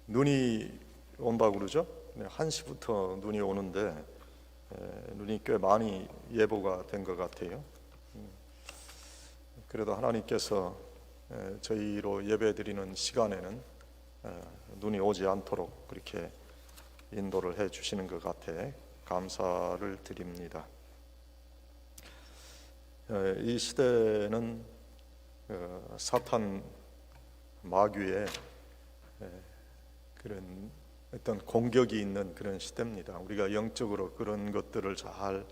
눈이 온다고 그러죠. 1시부터 눈이 오는데 눈이 꽤 많이 예보가 된 것 같아요. 그래도 하나님께서 저희로 예배드리는 시간에는 눈이 오지 않도록 그렇게 인도를 해 주시는 것 같아 감사를 드립니다. 이 시대는 사탄 마귀의 그런 어떤 공격이 있는 그런 시대입니다. 우리가 영적으로 그런 것들을 잘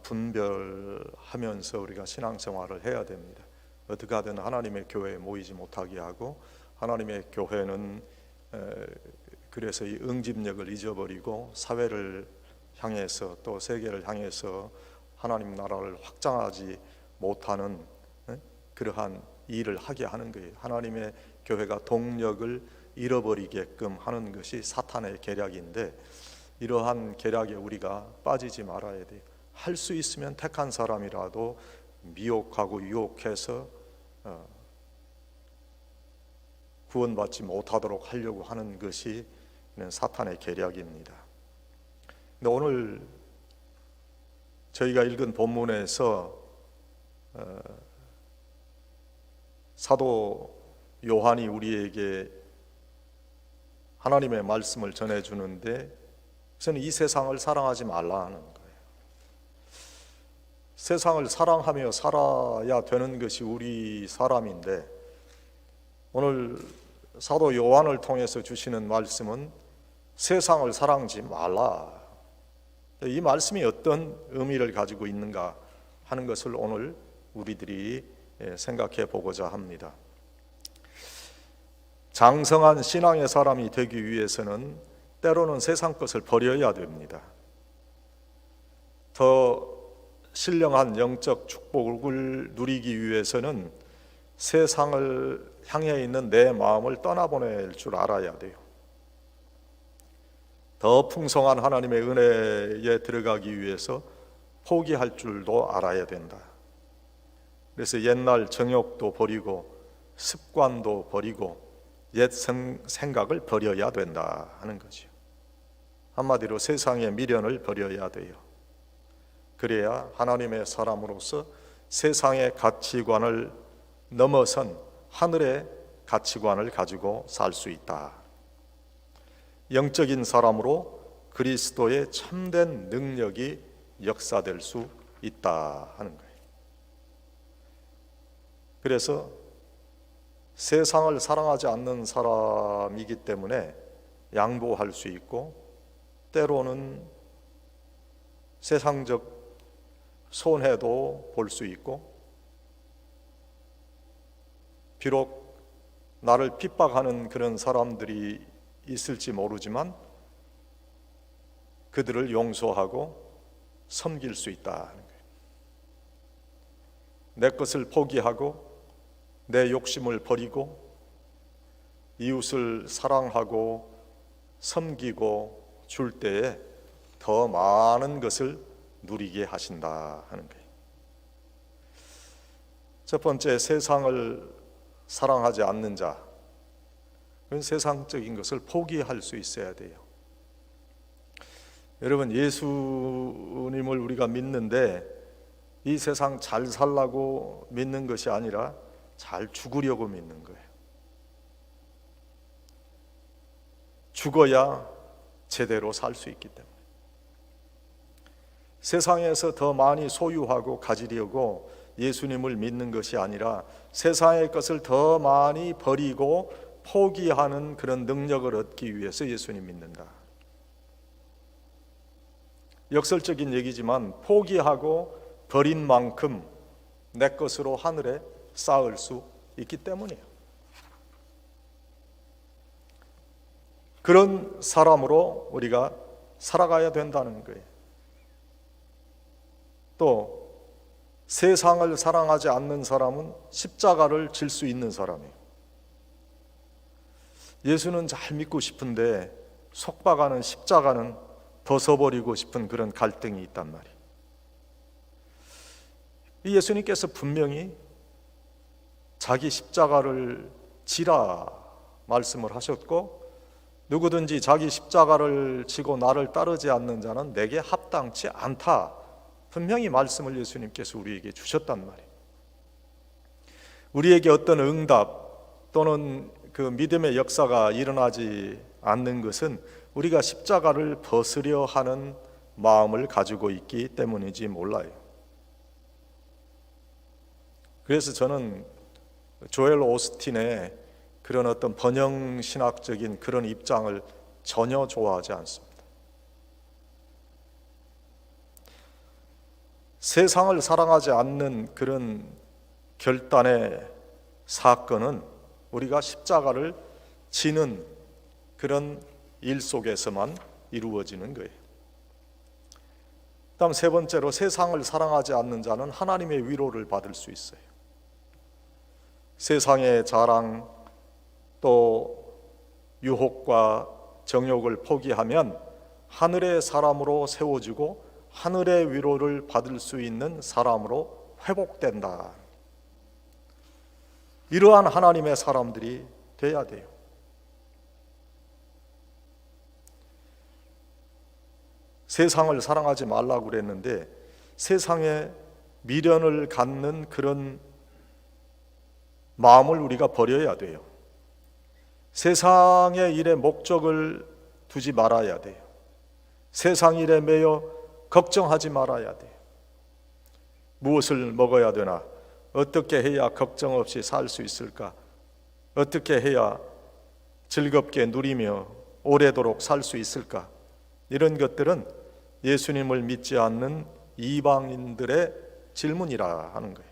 분별하면서 우리가 신앙생활을 해야 됩니다. 어떻게 하든 하나님의 교회에 모이지 못하게 하고, 하나님의 교회는 그래서 이 응집력을 잊어버리고 사회를 향해서 또 세계를 향해서 하나님 나라를 확장하지 못하는 그러한 일을 하게 하는 거예요. 하나님의 교회가 동력을 잃어버리게끔 하는 것이 사탄의 계략인데, 이러한 계략에 우리가 빠지지 말아야 돼요. 할 수 있으면 택한 사람이라도 미혹하고 유혹해서 구원받지 못하도록 하려고 하는 것이 사탄의 계략입니다. 근데 오늘 저희가 읽은 본문에서 사도 요한이 우리에게 하나님의 말씀을 전해주는데, 우선 이 세상을 사랑하지 말라는 거예요. 세상을 사랑하며 살아야 되는 것이 우리 사람인데, 오늘 사도 요한을 통해서 주시는 말씀은 세상을 사랑하지 말라. 이 말씀이 어떤 의미를 가지고 있는가 하는 것을 오늘 우리들이 생각해 보고자 합니다. 장성한 신앙의 사람이 되기 위해서는 때로는 세상 것을 버려야 됩니다. 더 신령한 영적 축복을 누리기 위해서는 세상을 향해 있는 내 마음을 떠나보낼 줄 알아야 돼요. 더 풍성한 하나님의 은혜에 들어가기 위해서 포기할 줄도 알아야 된다. 그래서 옛날 정욕도 버리고 습관도 버리고 옛 생각을 버려야 된다 하는 거죠. 한마디로 세상의 미련을 버려야 돼요. 그래야 하나님의 사람으로서 세상의 가치관을 넘어선 하늘의 가치관을 가지고 살 수 있다. 영적인 사람으로 그리스도의 참된 능력이 역사될 수 있다 하는 거예요. 그래서 세상을 사랑하지 않는 사람이기 때문에 양보할 수 있고, 때로는 세상적 손해도 볼 수 있고, 비록 나를 핍박하는 그런 사람들이 있을지 모르지만 그들을 용서하고 섬길 수 있다는 거예요. 내 것을 포기하고 내 욕심을 버리고 이웃을 사랑하고 섬기고 줄 때에 더 많은 것을 누리게 하신다 하는 거예요. 첫 번째, 세상을 사랑하지 않는 자, 그건 세상적인 것을 포기할 수 있어야 돼요. 여러분, 예수님을 우리가 믿는데 이 세상 잘 살라고 믿는 것이 아니라 잘 죽으려고 믿는 거예요. 죽어야 제대로 살 수 있기 때문에. 세상에서 더 많이 소유하고 가지려고 예수님을 믿는 것이 아니라 세상의 것을 더 많이 버리고 포기하는 그런 능력을 얻기 위해서 예수님 믿는다. 역설적인 얘기지만 포기하고 버린 만큼 내 것으로 하늘에 쌓을 수 있기 때문이에요. 그런 사람으로 우리가 살아가야 된다는 거예요. 또 세상을 사랑하지 않는 사람은 십자가를 질 수 있는 사람이에요. 예수는 잘 믿고 싶은데 속박하는 십자가는 벗어버리고 싶은 그런 갈등이 있단 말이에요. 이 예수님께서 분명히 자기 십자가를 지라 말씀을 하셨고, 누구든지 자기 십자가를 지고 나를 따르지 않는 자는 내게 합당치 않다. 분명히 말씀을 예수님께서 우리에게 주셨단 말이에요. 우리에게 어떤 응답 또는 그 믿음의 역사가 일어나지 않는 것은 우리가 십자가를 벗으려 하는 마음을 가지고 있기 때문인지 몰라요. 그래서 저는 조엘 오스틴의 그런 어떤 번영 신학적인 그런 입장을 전혀 좋아하지 않습니다. 세상을 사랑하지 않는 그런 결단의 사건은 우리가 십자가를 지는 그런 일 속에서만 이루어지는 거예요. 다음 세 번째로, 세상을 사랑하지 않는 자는 하나님의 위로를 받을 수 있어요. 세상의 자랑 또 유혹과 정욕을 포기하면 하늘의 사람으로 세워지고 하늘의 위로를 받을 수 있는 사람으로 회복된다. 이러한 하나님의 사람들이 돼야 돼요. 세상을 사랑하지 말라고 그랬는데 세상에 미련을 갖는 그런 마음을 우리가 버려야 돼요. 세상의 일에 목적을 두지 말아야 돼요. 세상 일에 매여 걱정하지 말아야 돼요. 무엇을 먹어야 되나? 어떻게 해야 걱정 없이 살 수 있을까? 어떻게 해야 즐겁게 누리며 오래도록 살 수 있을까? 이런 것들은 예수님을 믿지 않는 이방인들의 질문이라 하는 거예요.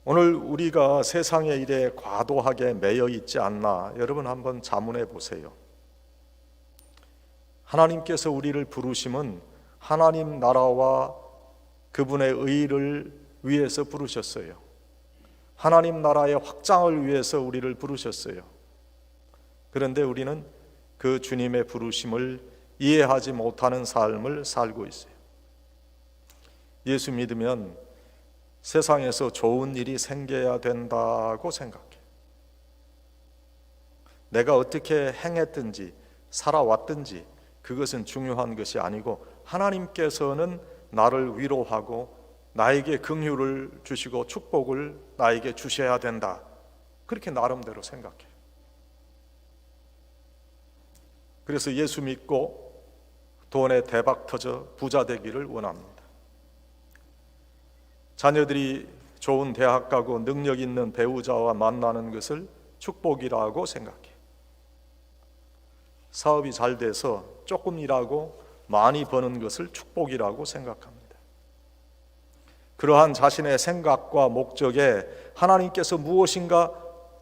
오늘 우리가 세상의 일에 과도하게 매여 있지 않나 여러분 한번 자문해 보세요. 하나님께서 우리를 부르심은 하나님 나라와 그분의 의를 위해서 부르셨어요. 하나님 나라의 확장을 위해서 우리를 부르셨어요. 그런데 우리는 그 주님의 부르심을 이해하지 못하는 삶을 살고 있어요. 예수 믿으면 세상에서 좋은 일이 생겨야 된다고 생각해. 내가 어떻게 행했든지 살아왔든지 그것은 중요한 것이 아니고 하나님께서는 나를 위로하고 나에게 긍휼을 주시고 축복을 나에게 주셔야 된다. 그렇게 나름대로 생각해. 그래서 예수 믿고 돈에 대박 터져 부자 되기를 원합니다. 자녀들이 좋은 대학 가고 능력 있는 배우자와 만나는 것을 축복이라고 생각해. 사업이 잘 돼서 조금 일하고 많이 버는 것을 축복이라고 생각합니다. 그러한 자신의 생각과 목적에 하나님께서 무엇인가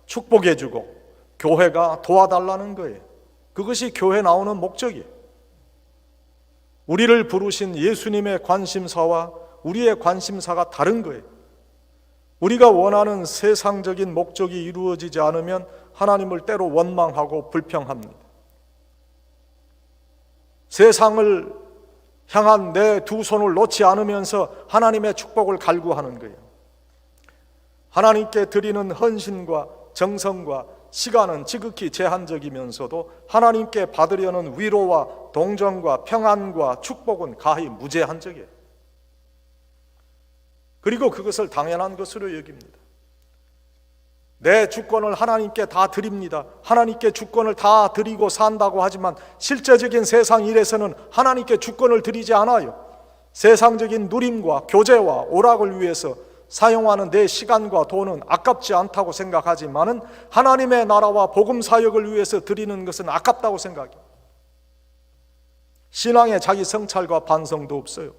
축복해 주고 교회가 도와달라는 거예요. 그것이 교회 나오는 목적이에요. 우리를 부르신 예수님의 관심사와 우리의 관심사가 다른 거예요. 우리가 원하는 세상적인 목적이 이루어지지 않으면 하나님을 때로 원망하고 불평합니다. 세상을 향한 내 두 손을 놓지 않으면서 하나님의 축복을 갈구하는 거예요. 하나님께 드리는 헌신과 정성과 시간은 지극히 제한적이면서도 하나님께 받으려는 위로와 동정과 평안과 축복은 가히 무제한적이에요. 그리고 그것을 당연한 것으로 여깁니다. 내 주권을 하나님께 다 드립니다. 하나님께 주권을 다 드리고 산다고 하지만 실제적인 세상 일에서는 하나님께 주권을 드리지 않아요. 세상적인 누림과 교제와 오락을 위해서 사용하는 내 시간과 돈은 아깝지 않다고 생각하지만은 하나님의 나라와 복음 사역을 위해서 드리는 것은 아깝다고 생각해요. 신앙에 자기 성찰과 반성도 없어요.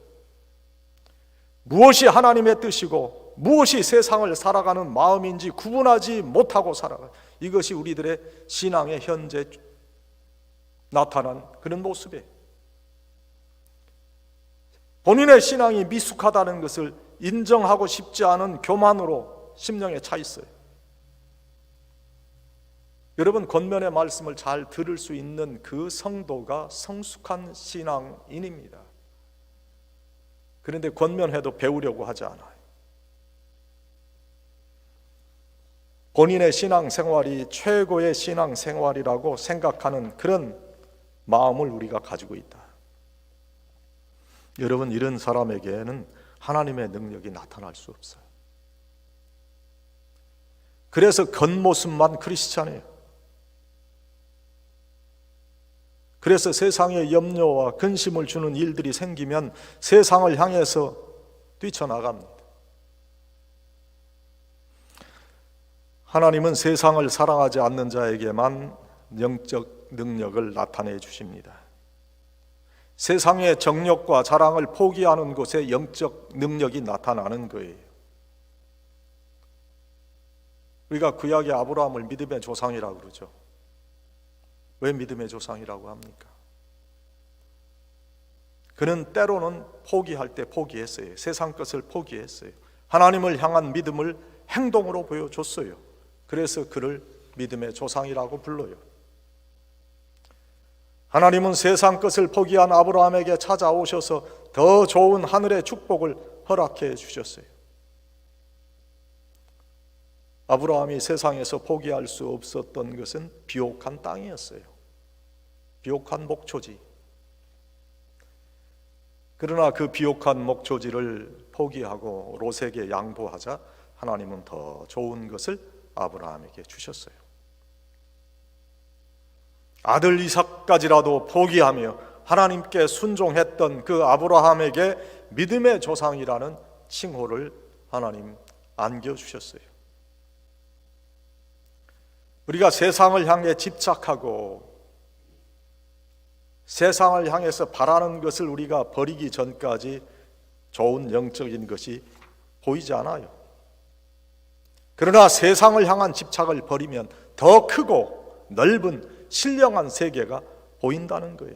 무엇이 하나님의 뜻이고 무엇이 세상을 살아가는 마음인지 구분하지 못하고 살아가요. 이것이 우리들의 신앙의 현재 나타난 그런 모습이에요. 본인의 신앙이 미숙하다는 것을 인정하고 싶지 않은 교만으로 심령에 차 있어요. 여러분, 권면의 말씀을 잘 들을 수 있는 그 성도가 성숙한 신앙인입니다. 그런데 권면해도 배우려고 하지 않아요. 본인의 신앙생활이 최고의 신앙생활이라고 생각하는 그런 마음을 우리가 가지고 있다. 여러분, 이런 사람에게는 하나님의 능력이 나타날 수 없어요. 그래서 겉모습만 크리스찬이에요. 그래서 세상에 염려와 근심을 주는 일들이 생기면 세상을 향해서 뛰쳐나갑니다. 하나님은 세상을 사랑하지 않는 자에게만 영적 능력을 나타내 주십니다. 세상의 정욕과 자랑을 포기하는 곳에 영적 능력이 나타나는 거예요. 우리가 구약의 아브라함을 믿음의 조상이라고 그러죠. 왜 믿음의 조상이라고 합니까? 그는 때로는 포기할 때 포기했어요. 세상 것을 포기했어요. 하나님을 향한 믿음을 행동으로 보여줬어요. 그래서 그를 믿음의 조상이라고 불러요. 하나님은 세상 것을 포기한 아브라함에게 찾아오셔서 더 좋은 하늘의 축복을 허락해 주셨어요. 아브라함이 세상에서 포기할 수 없었던 것은 비옥한 땅이었어요. 비옥한 목초지. 그러나 그 비옥한 목초지를 포기하고 롯에게 양보하자 하나님은 더 좋은 것을 아브라함에게 주셨어요. 아들 이삭까지라도 포기하며 하나님께 순종했던 그 아브라함에게 믿음의 조상이라는 칭호를 하나님 안겨주셨어요. 우리가 세상을 향해 집착하고 세상을 향해서 바라는 것을 우리가 버리기 전까지 좋은 영적인 것이 보이지 않아요. 그러나 세상을 향한 집착을 버리면 더 크고 넓은 신령한 세계가 보인다는 거예요.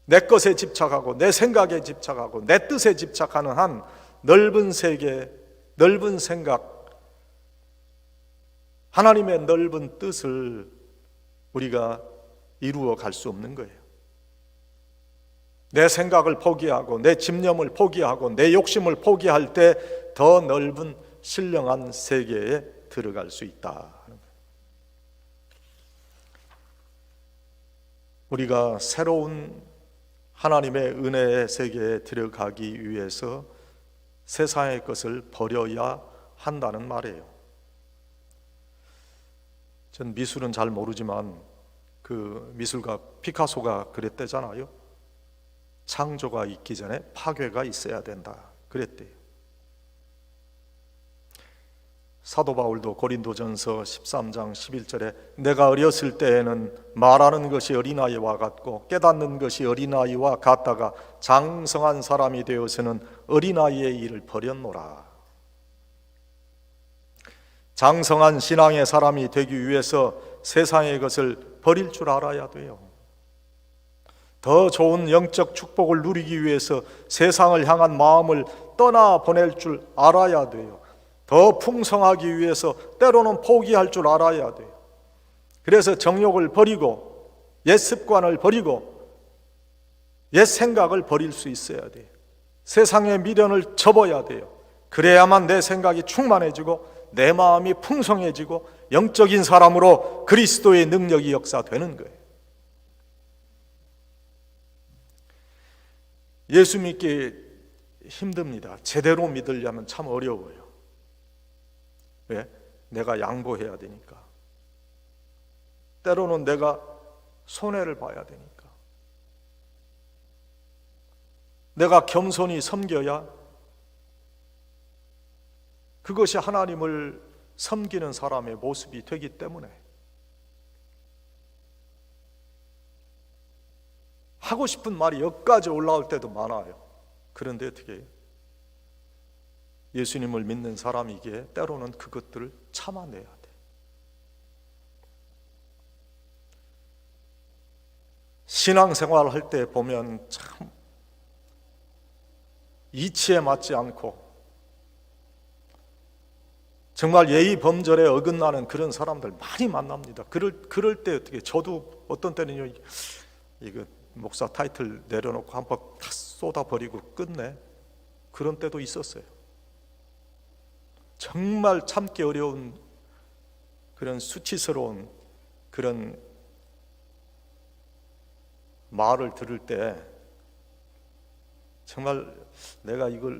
내 것에 집착하고 내 생각에 집착하고 내 뜻에 집착하는 한 넓은 세계, 넓은 생각, 하나님의 넓은 뜻을 우리가 이루어 갈 수 없는 거예요. 내 생각을 포기하고 내 집념을 포기하고 내 욕심을 포기할 때 더 넓은 신령한 세계에 들어갈 수 있다. 우리가 새로운 하나님의 은혜의 세계에 들어가기 위해서 세상의 것을 버려야 한다는 말이에요. 전 미술은 잘 모르지만 그 미술가 피카소가 그랬대잖아요. 창조가 있기 전에 파괴가 있어야 된다 그랬대요. 사도 바울도 고린도전서 13장 11절에 내가 어렸을 때에는 말하는 것이 어린아이와 같고 깨닫는 것이 어린아이와 같다가 장성한 사람이 되어서는 어린아이의 일을 버렸노라. 장성한 신앙의 사람이 되기 위해서 세상의 것을 버릴 줄 알아야 돼요. 더 좋은 영적 축복을 누리기 위해서 세상을 향한 마음을 떠나보낼 줄 알아야 돼요. 더 풍성하기 위해서 때로는 포기할 줄 알아야 돼요. 그래서 정욕을 버리고 옛 습관을 버리고 옛 생각을 버릴 수 있어야 돼요. 세상의 미련을 접어야 돼요. 그래야만 내 생각이 충만해지고 내 마음이 풍성해지고 영적인 사람으로 그리스도의 능력이 역사되는 거예요. 예수 믿기 힘듭니다. 제대로 믿으려면 참 어려워요. 왜? 내가 양보해야 되니까. 때로는 내가 손해를 봐야 되니까. 내가 겸손히 섬겨야 그것이 하나님을 섬기는 사람의 모습이 되기 때문에 하고 싶은 말이 여기까지 올라올 때도 많아요. 그런데 어떻게 해요? 예수님을 믿는 사람이기에 때로는 그것들을 참아내야 돼. 신앙생활 할 때 보면 참 이치에 맞지 않고 정말 예의 범절에 어긋나는 그런 사람들 많이 만납니다. 그럴 때 어떻게, 저도 어떤 때는요, 이거 목사 타이틀 내려놓고 한번 다 쏟아버리고 끝내, 그런 때도 있었어요. 정말 참기 어려운 그런 수치스러운 그런 말을 들을 때 정말 내가 이걸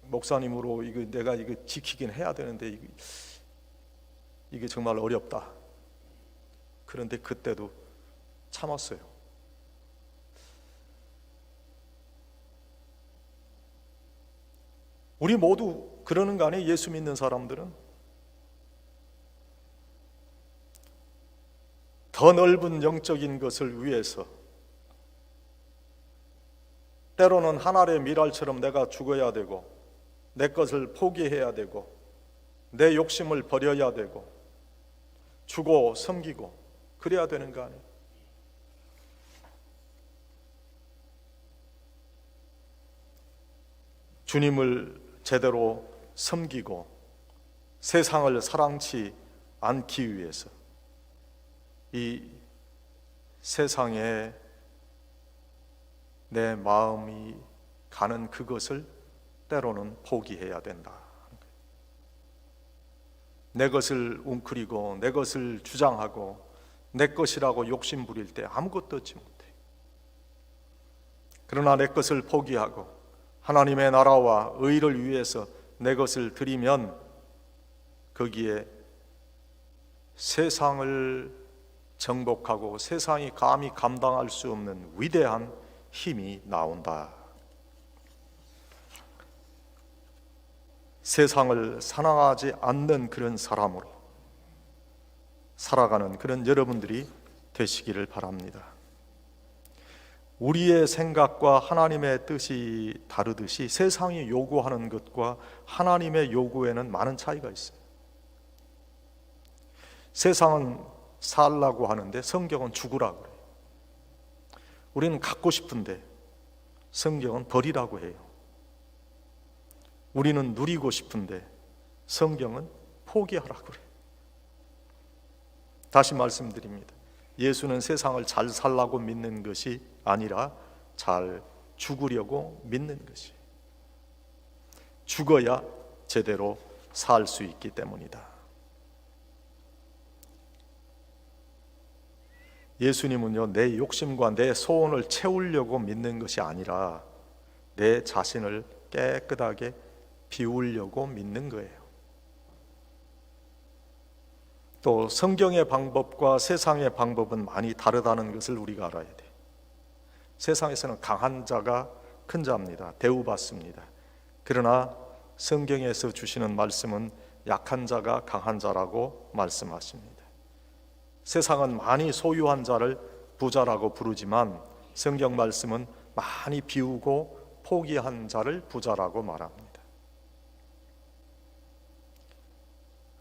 목사님으로 내가 이거 지키긴 해야 되는데 이게 정말 어렵다. 그런데 그때도 참았어요. 우리 모두 그러는 거 아니에요? 예수 믿는 사람들은 더 넓은 영적인 것을 위해서 때로는 한 알의 밀알처럼 내가 죽어야 되고 내 것을 포기해야 되고 내 욕심을 버려야 되고 주고 섬기고 그래야 되는 거 아니에요? 주님을 제대로 섬기고 세상을 사랑치 않기 위해서 이 세상에 내 마음이 가는 그것을 때로는 포기해야 된다. 내 것을 웅크리고 내 것을 주장하고 내 것이라고 욕심 부릴 때 아무것도 얻지 못해. 그러나 내 것을 포기하고 하나님의 나라와 의를 위해서 내 것을 드리면 거기에 세상을 정복하고 세상이 감히 감당할 수 없는 위대한 힘이 나온다. 세상을 사랑하지 않는 그런 사람으로 살아가는 그런 여러분들이 되시기를 바랍니다. 우리의 생각과 하나님의 뜻이 다르듯이 세상이 요구하는 것과 하나님의 요구에는 많은 차이가 있어요. 세상은 살라고 하는데 성경은 죽으라고 그래요. 우리는 갖고 싶은데 성경은 버리라고 해요. 우리는 누리고 싶은데 성경은 포기하라고 그래요. 다시 말씀드립니다. 예수는 세상을 잘 살라고 믿는 것이 아니라 잘 죽으려고 믿는 것이에요. 죽어야 제대로 살 수 있기 때문이다. 예수님은요, 내 욕심과 내 소원을 채우려고 믿는 것이 아니라 내 자신을 깨끗하게 비우려고 믿는 거예요. 또 성경의 방법과 세상의 방법은 많이 다르다는 것을 우리가 알아야 돼. 세상에서는 강한 자가 큰 자입니다. 대우받습니다. 그러나 성경에서 주시는 말씀은 약한 자가 강한 자라고 말씀하십니다. 세상은 많이 소유한 자를 부자라고 부르지만 성경 말씀은 많이 비우고 포기한 자를 부자라고 말합니다.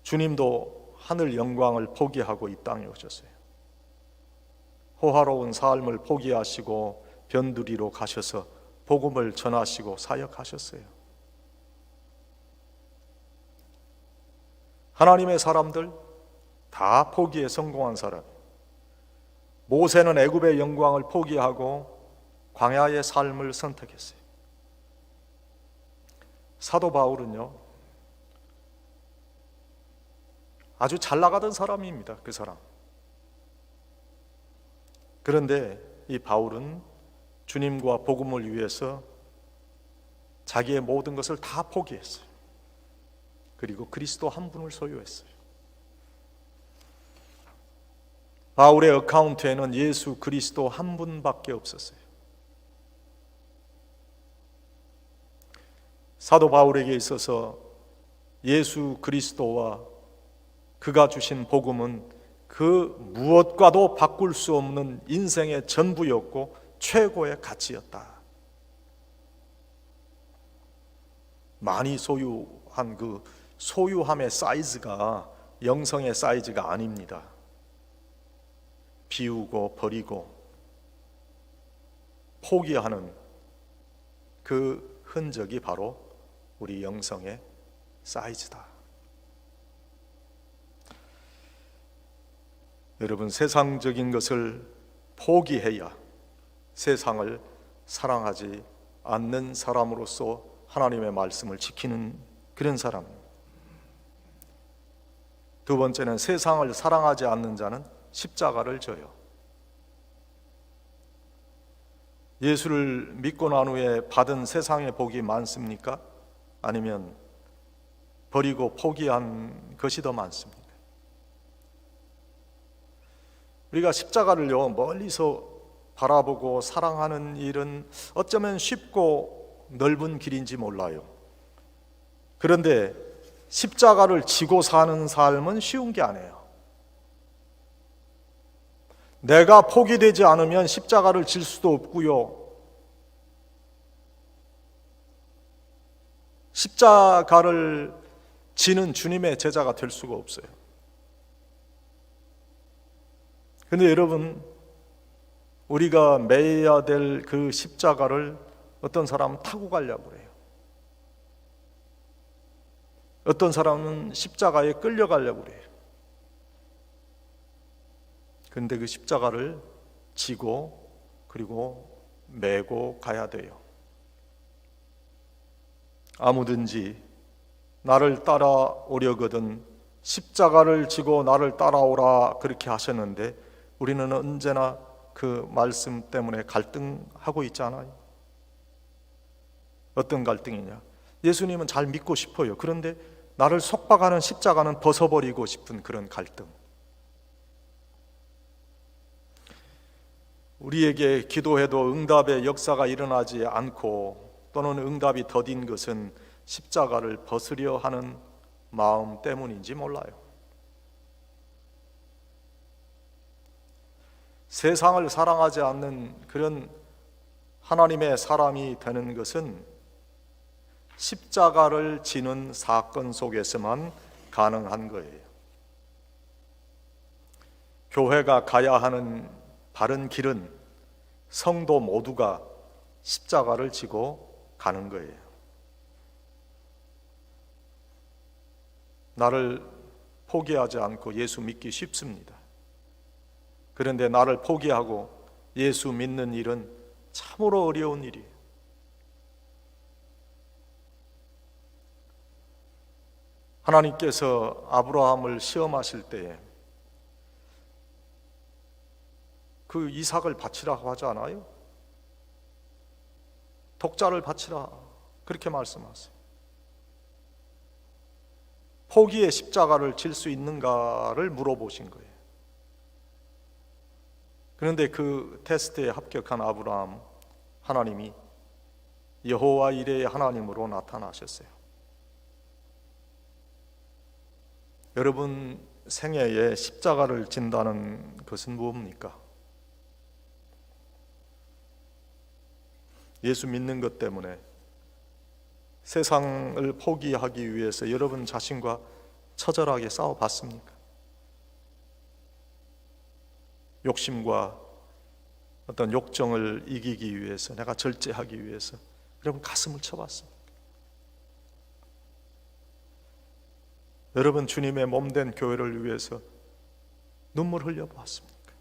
주님도 하늘 영광을 포기하고 이 땅에 오셨어요. 호화로운 삶을 포기하시고 변두리로 가셔서 복음을 전하시고 사역하셨어요. 하나님의 사람들 다 포기에 성공한 사람. 모세는 애굽의 영광을 포기하고 광야의 삶을 선택했어요. 사도 바울은요, 아주 잘 나가던 사람입니다. 그 사람. 그런데 이 바울은 주님과 복음을 위해서 자기의 모든 것을 다 포기했어요. 그리고 그리스도 한 분을 소유했어요. 바울의 어카운트에는 예수 그리스도 한 분밖에 없었어요. 사도 바울에게 있어서 예수 그리스도와 그가 주신 복음은 그 무엇과도 바꿀 수 없는 인생의 전부였고 최고의 가치였다. 많이 소유한 그 소유함의 사이즈가 영성의 사이즈가 아닙니다. 비우고 버리고 포기하는 그 흔적이 바로 우리 영성의 사이즈다. 여러분, 세상적인 것을 포기해야 세상을 사랑하지 않는 사람으로서 하나님의 말씀을 지키는 그런 사람. 두 번째는 세상을 사랑하지 않는 자는 십자가를 져요. 예수를 믿고 난 후에 받은 세상의 복이 많습니까? 아니면 버리고 포기한 것이 더 많습니까? 우리가 십자가를요, 멀리서 바라보고 사랑하는 일은 어쩌면 쉽고 넓은 길인지 몰라요. 그런데 십자가를 지고 사는 삶은 쉬운 게 아니에요. 내가 포기되지 않으면 십자가를 질 수도 없고요. 십자가를 지는 주님의 제자가 될 수가 없어요. 그런데 여러분, 우리가 매야 될 그 십자가를 어떤 사람은 타고 가려고 그래요. 어떤 사람은 십자가에 끌려가려고 그래요. 그런데 그 십자가를 지고 그리고 메고 가야 돼요. 아무든지 나를 따라오려거든 십자가를 지고 나를 따라오라, 그렇게 하셨는데 우리는 언제나 그 말씀 때문에 갈등하고 있잖아요. 어떤 갈등이냐? 예수님은 잘 믿고 싶어요. 그런데 나를 속박하는 십자가는 벗어버리고 싶은 그런 갈등. 우리에게 기도해도 응답의 역사가 일어나지 않고 또는 응답이 더딘 것은 십자가를 벗으려 하는 마음 때문인지 몰라요. 세상을 사랑하지 않는 그런 하나님의 사람이 되는 것은 십자가를 지는 사건 속에서만 가능한 거예요. 교회가 가야 하는 바른 길은 성도 모두가 십자가를 지고 가는 거예요. 나를 포기하지 않고 예수 믿기 쉽습니다. 그런데 나를 포기하고 예수 믿는 일은 참으로 어려운 일이에요. 하나님께서 아브라함을 시험하실 때에 그 이삭을 바치라고 하지 않아요? 독자를 바치라, 그렇게 말씀하세요. 포기의 십자가를 질 수 있는가를 물어보신 거예요. 그런데 그 테스트에 합격한 아브라함, 하나님이 여호와 이레의 하나님으로 나타나셨어요. 여러분 생애에 십자가를 진다는 것은 무엇입니까? 예수 믿는 것 때문에 세상을 포기하기 위해서 여러분 자신과 처절하게 싸워봤습니까? 욕심과 어떤 욕정을 이기기 위해서, 내가 절제하기 위해서 여러분 가슴을 쳐봤습니까? 여러분 주님의 몸된 교회를 위해서 눈물 흘려보았습니까?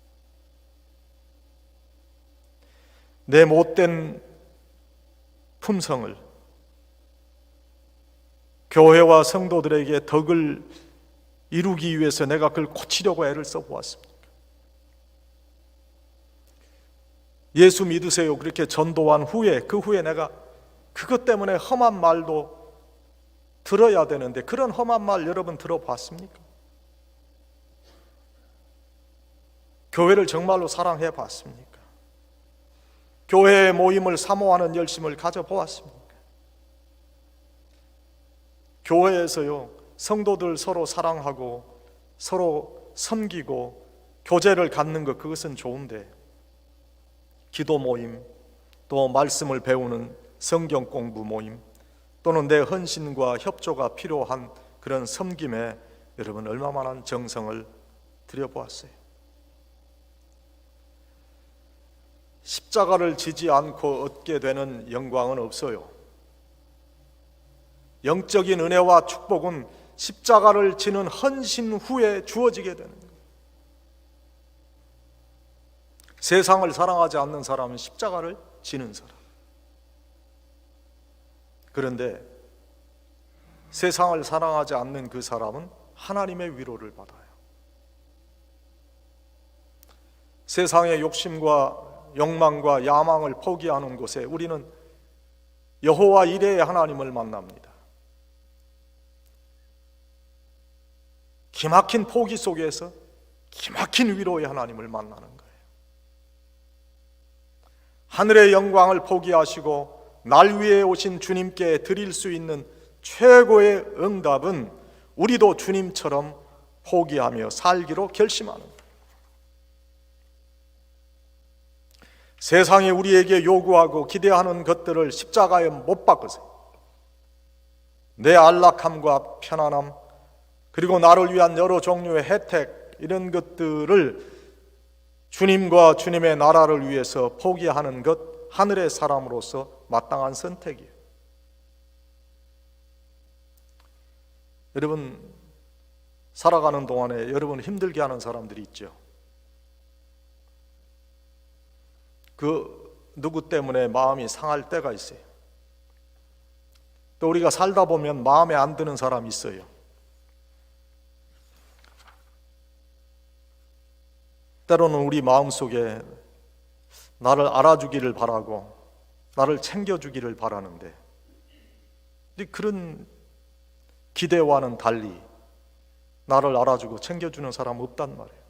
내 못된 품성을 교회와 성도들에게 덕을 이루기 위해서 내가 그걸 고치려고 애를 써보았습니까? 예수 믿으세요 그렇게 전도한 후에, 그 후에 내가 그것 때문에 험한 말도 들어야 되는데 그런 험한 말 여러분 들어봤습니까? 교회를 정말로 사랑해 봤습니까? 교회의 모임을 사모하는 열심을 가져보았습니까? 교회에서요, 성도들 서로 사랑하고 서로 섬기고 교제를 갖는 것, 그것은 좋은데 기도 모임, 또 말씀을 배우는 성경 공부 모임, 또는 내 헌신과 협조가 필요한 그런 섬김에 여러분 얼마만한 정성을 들여보았어요? 십자가를 지지 않고 얻게 되는 영광은 없어요. 영적인 은혜와 축복은 십자가를 지는 헌신 후에 주어지게 되는 거예요. 세상을 사랑하지 않는 사람은 십자가를 지는 사람. 그런데 세상을 사랑하지 않는 그 사람은 하나님의 위로를 받아요. 세상의 욕심과 욕망과 야망을 포기하는 곳에 우리는 여호와 이레의 하나님을 만납니다. 기막힌 포기 속에서 기막힌 위로의 하나님을 만나는 거예요. 하늘의 영광을 포기하시고 날 위에 오신 주님께 드릴 수 있는 최고의 응답은 우리도 주님처럼 포기하며 살기로 결심하는 거예요. 세상이 우리에게 요구하고 기대하는 것들을 십자가에 못 박으세요. 내 안락함과 편안함, 그리고 나를 위한 여러 종류의 혜택, 이런 것들을 주님과 주님의 나라를 위해서 포기하는 것, 하늘의 사람으로서 마땅한 선택이에요. 여러분, 살아가는 동안에 여러분 힘들게 하는 사람들이 있죠. 그 누구 때문에 마음이 상할 때가 있어요. 또 우리가 살다 보면 마음에 안 드는 사람이 있어요. 때로는 우리 마음속에 나를 알아주기를 바라고 나를 챙겨주기를 바라는데 그런 기대와는 달리 나를 알아주고 챙겨주는 사람 없단 말이에요.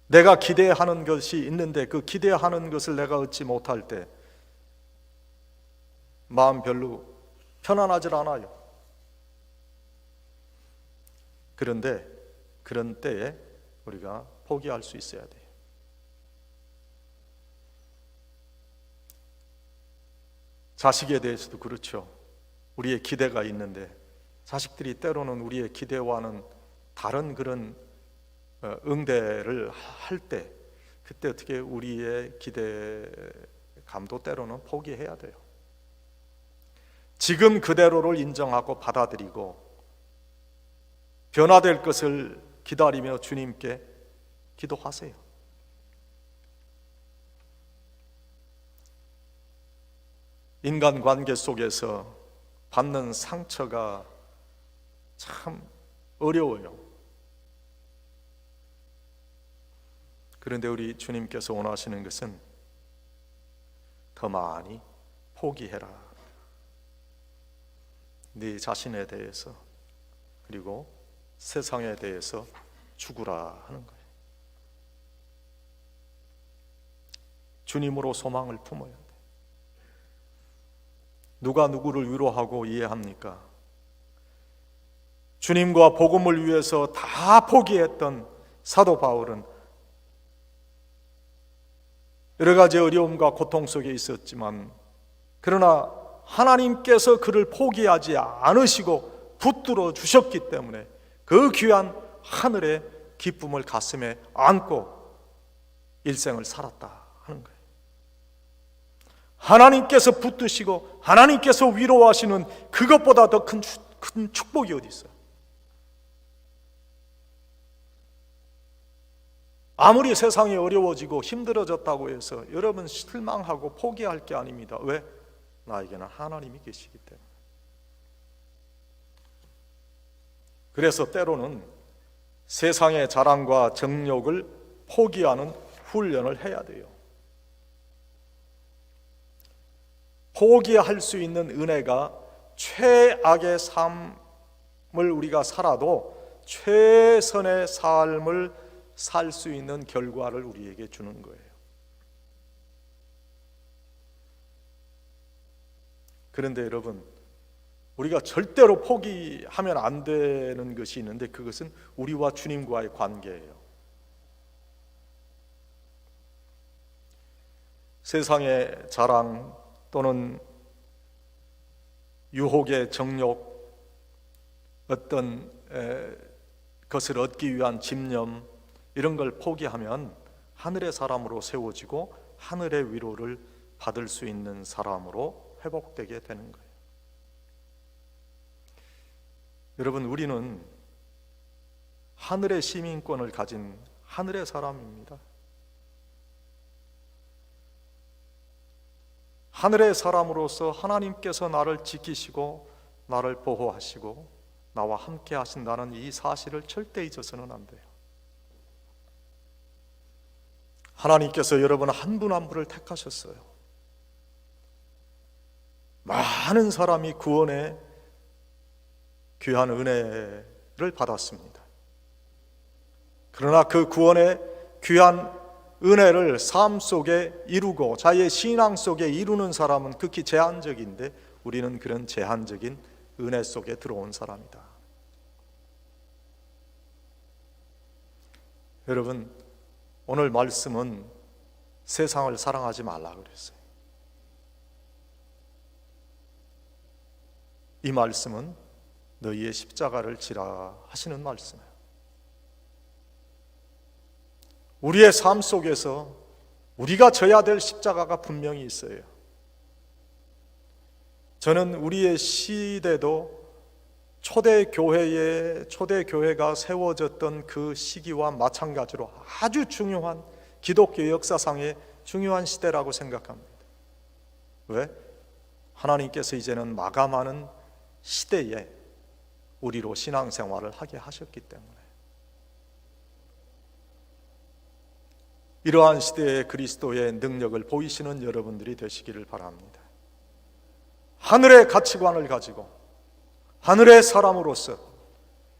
내가 기대하는 것이 있는데 그 기대하는 것을 내가 얻지 못할 때 마음 별로 편안하질 않아요. 그런데 그런 때에 우리가 포기할 수 있어야 돼요. 자식에 대해서도 그렇죠. 우리의 기대가 있는데 자식들이 때로는 우리의 기대와는 다른 그런 응대를 할 때 그때 어떻게 우리의 기대감도 때로는 포기해야 돼요. 지금 그대로를 인정하고 받아들이고 변화될 것을 기다리며 주님께 기도하세요. 인간관계 속에서 받는 상처가 참 어려워요. 그런데 우리 주님께서 원하시는 것은 더 많이 포기해라. 네 자신에 대해서 그리고 세상에 대해서 죽으라 하는 거예요. 주님으로 소망을 품어야 돼. 누가 누구를 위로하고 이해합니까? 주님과 복음을 위해서 다 포기했던 사도 바울은 여러 가지 어려움과 고통 속에 있었지만 그러나 하나님께서 그를 포기하지 않으시고 붙들어 주셨기 때문에 그 귀한 하늘의 기쁨을 가슴에 안고 일생을 살았다 하는 거예요. 하나님께서 붙드시고 하나님께서 위로하시는 그것보다 더 큰 축복이 어디 있어요? 아무리 세상이 어려워지고 힘들어졌다고 해서 여러분 실망하고 포기할 게 아닙니다. 왜? 나에게는 하나님이 계시기 때문에. 그래서 때로는 세상의 자랑과 정욕을 포기하는 훈련을 해야 돼요. 포기할 수 있는 은혜가 최악의 삶을 우리가 살아도 최선의 삶을 살 수 있는 결과를 우리에게 주는 거예요. 그런데 여러분, 우리가 절대로 포기하면 안 되는 것이 있는데 그것은 우리와 주님과의 관계예요. 세상의 자랑 또는 유혹의 정욕, 어떤 것을 얻기 위한 집념, 이런 걸 포기하면 하늘의 사람으로 세워지고 하늘의 위로를 받을 수 있는 사람으로 회복되게 되는 거예요. 여러분, 우리는 하늘의 시민권을 가진 하늘의 사람입니다. 하늘의 사람으로서 하나님께서 나를 지키시고 나를 보호하시고 나와 함께 하신다는 이 사실을 절대 잊어서는 안 돼요. 하나님께서 여러분 한 분 한 분을 택하셨어요. 많은 사람이 구원의 귀한 은혜를 받았습니다. 그러나 그 구원의 귀한 은혜를 삶 속에 이루고 자기의 신앙 속에 이루는 사람은 극히 제한적인데, 우리는 그런 제한적인 은혜 속에 들어온 사람이다. 여러분, 오늘 말씀은 세상을 사랑하지 말라 그랬어요. 이 말씀은 너희의 십자가를 지라 하시는 말씀이에요. 우리의 삶 속에서 우리가 져야 될 십자가가 분명히 있어요. 저는 우리의 시대도 초대교회가 세워졌던 그 시기와 마찬가지로 아주 중요한, 기독교 역사상의 중요한 시대라고 생각합니다. 왜? 하나님께서 이제는 마감하는 시대에 우리로 신앙생활을 하게 하셨기 때문에. 이러한 시대에 그리스도의 능력을 보이시는 여러분들이 되시기를 바랍니다. 하늘의 가치관을 가지고 하늘의 사람으로서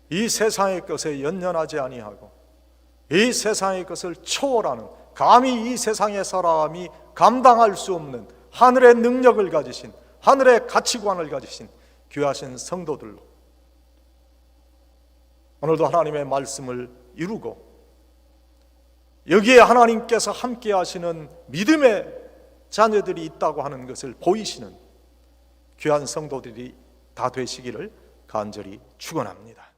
이 세상의 것에 연연하지 아니하고 이 세상의 것을 초월하는, 감히 이 세상의 사람이 감당할 수 없는 하늘의 능력을 가지신, 하늘의 가치관을 가지신 귀하신 성도들로 오늘도 하나님의 말씀을 이루고 여기에 하나님께서 함께 하시는 믿음의 자녀들이 있다고 하는 것을 보이시는 귀한 성도들이 다 되시기를 간절히 축원합니다.